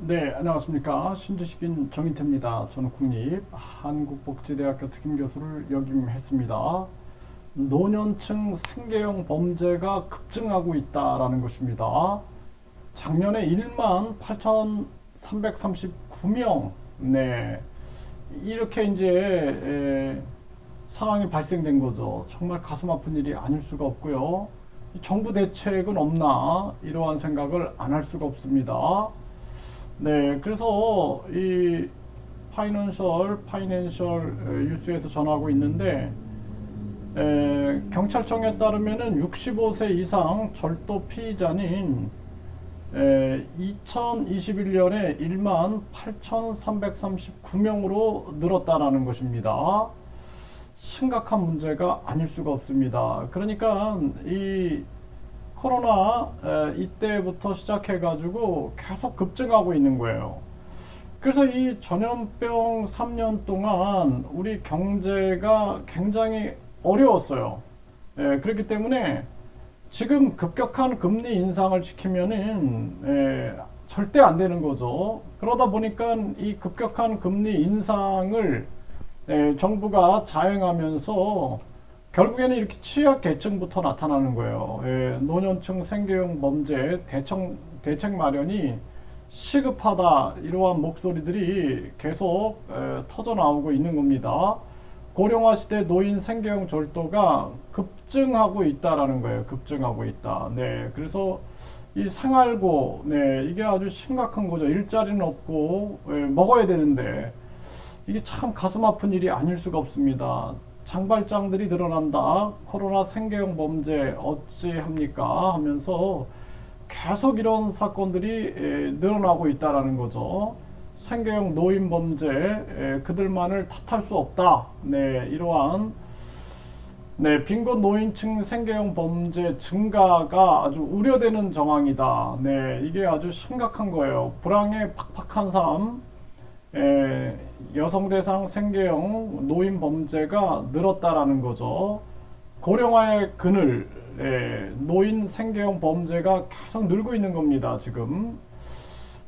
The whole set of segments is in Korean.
네, 안녕하십니까. 신주식인 정인태입니다. 저는 국립한국복지대학교 특임교수를 역임했습니다. 노년층 생계형 범죄가 급증하고 있다라는 것입니다. 작년에 1만 8,339명, 네, 이렇게 이제 상황이 발생된 거죠. 정말 가슴 아픈 일이 아닐 수가 없고요. 정부 대책은 없나 이러한 생각을 안 할 수가 없습니다. 네, 그래서 이 파이낸셜 뉴스에서 전하고 있는데 경찰청에 따르면은 65세 이상 절도 피의자는 2021년에 1만 8,339명으로 늘었다라는 것입니다. 심각한 문제가 아닐 수가 없습니다. 그러니까 이 코로나 이때부터 시작해가지고 계속 급증하고 있는 거예요. 그래서 이 전염병 3년 동안 우리 경제가 굉장히 어려웠어요. 그렇기 때문에 지금 급격한 금리 인상을 시키면은 절대 안 되는 거죠. 그러다 보니까 이 급격한 금리 인상을 정부가 자행하면서 결국에는 이렇게 취약 계층부터 나타나는 거예요. 노년층 생계형 범죄 대책 마련이 시급하다 이러한 목소리들이 계속 터져 나오고 있는 겁니다. 고령화 시대 노인 생계형 절도가 급증하고 있다라는 거예요. 급증하고 있다. 네, 그래서 이 생활고, 네, 이게 아주 심각한 거죠. 일자리는 없고 먹어야 되는데 이게 참 가슴 아픈 일이 아닐 수가 없습니다. 장발장들이 늘어난다. 코로나 생계형 범죄 어찌합니까? 하면서 계속 이런 사건들이 늘어나고 있다라는 거죠. 생계형 노인 범죄 그들만을 탓할 수 없다. 네, 이러한 빈곤 노인층 생계형 범죄 증가가 아주 우려되는 정황이다. 네, 이게 아주 심각한 거예요. 불황의 팍팍한 삶, 여성 대상 생계형 노인 범죄가 늘었다라는 거죠. 고령화의 그늘, 노인 생계형 범죄가 계속 늘고 있는 겁니다. 지금.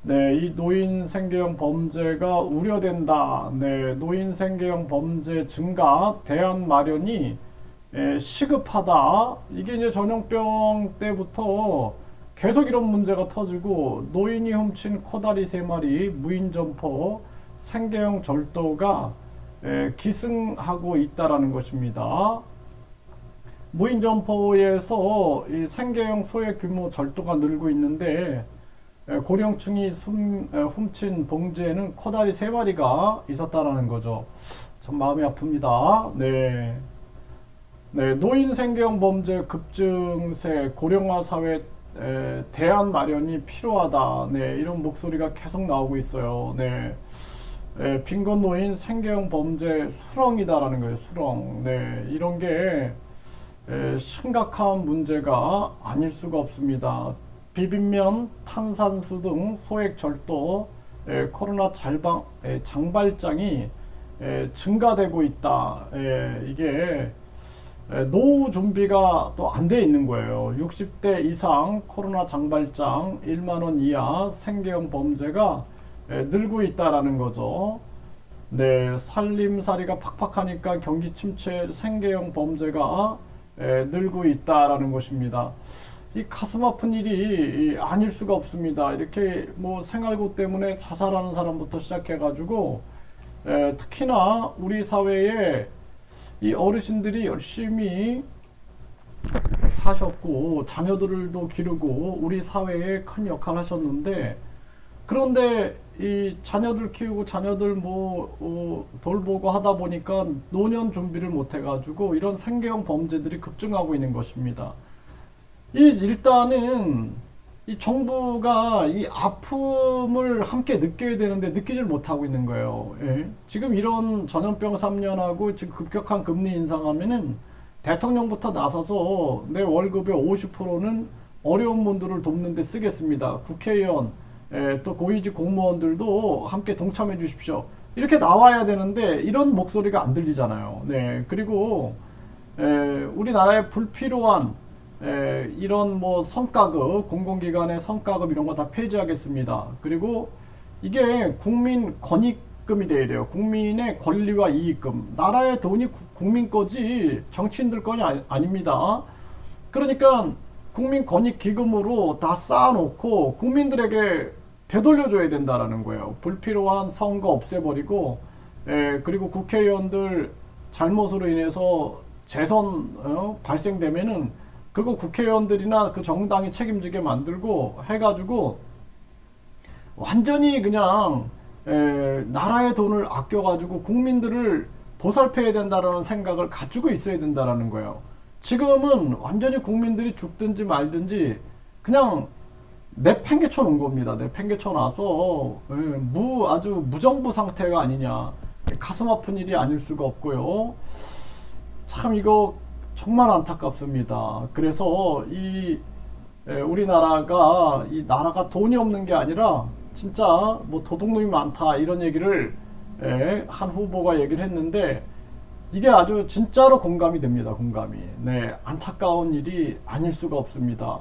네, 이 노인 생계형 범죄가 우려된다. 네, 노인 생계형 범죄 증가 대안 마련이 시급하다. 이게 이제 전염병 때부터 계속 이런 문제가 터지고 노인이 훔친 코다리 3마리 무인 점포 생계형 절도가 기승하고 있다라는 것입니다. 무인 점포에서 이 생계형 소액 규모 절도가 늘고 있는데 고령층이 훔친 봉지에는 코다리 3마리가 있었다라는 거죠. 참 마음이 아픕니다. 네. 네, 노인 생계형 범죄 급증세, 고령화 사회 대안 마련이 필요하다. 네, 이런 목소리가 계속 나오고 있어요. 네. 빈곤 노인 생계형 범죄 수렁이다라는 거예요. 수렁. 네, 이런 게 심각한 문제가 아닐 수가 없습니다. 비빔면, 탄산수 등 소액 절도, 코로나 장발장이 증가되고 있다. 이게 노후 준비가 또 안 돼 있는 거예요. 60대 이상 코로나 장발장 1만 원 이하 생계형 범죄가 늘고 있다라는 거죠. 네, 살림살이가 팍팍하니까 경기 침체 생계형 범죄가 늘고 있다라는 것입니다. 이 가슴 아픈 일이 아닐 수가 없습니다. 이렇게 뭐 생활고 때문에 자살하는 사람부터 시작해가지고 특히나 우리 사회에 이 어르신들이 열심히 사셨고 자녀들도 기르고 우리 사회에 큰 역할을 하셨는데 그런데 이 자녀들 키우고 자녀들 돌보고 하다 보니까 노년 준비를 못 해가지고 이런 생계형 범죄들이 급증하고 있는 것입니다. 일단은 이 정부가 이 아픔을 함께 느껴야 되는데 느끼질 못하고 있는 거예요. 지금 이런 전염병 3년하고 지금 급격한 금리 인상하면은 대통령부터 나서서 내 월급의 50%는 어려운 분들을 돕는 데 쓰겠습니다. 국회의원, 또 고위직 공무원들도 함께 동참해 주십시오. 이렇게 나와야 되는데 이런 목소리가 안 들리잖아요. 네, 그리고 우리나라에 불필요한 이런 뭐 성과급, 공공기관의 성과급 이런 거 다 폐지하겠습니다. 그리고 이게 국민 권익금이 돼야 돼요. 국민의 권리와 이익금. 나라의 돈이 국민 거지 정치인들 거이 아닙니다. 그러니까 국민 권익 기금으로 다 쌓아놓고 국민들에게 되돌려줘야 된다라는 거예요. 불필요한 선거 없애버리고, 그리고 국회의원들 잘못으로 인해서 재선 발생되면은 그거 국회의원들이나 그 정당이 책임지게 만들고 해가지고 완전히 그냥 나라의 돈을 아껴가지고 국민들을 보살펴야 된다라는 생각을 가지고 있어야 된다라는 거예요. 지금은 완전히 국민들이 죽든지 말든지 그냥 내팽개쳐 놓은 겁니다. 내팽개쳐 놔서 아주 무정부 상태가 아니냐. 가슴 아픈 일이 아닐 수가 없고요. 참 이거 정말 안타깝습니다. 그래서 우리나라가 이 나라가 돈이 없는 게 아니라 진짜 뭐 도둑놈이 많다 이런 얘기를 한 후보가 얘기를 했는데 이게 아주 진짜로 공감이 됩니다. 공감이. 네, 안타까운 일이 아닐 수가 없습니다.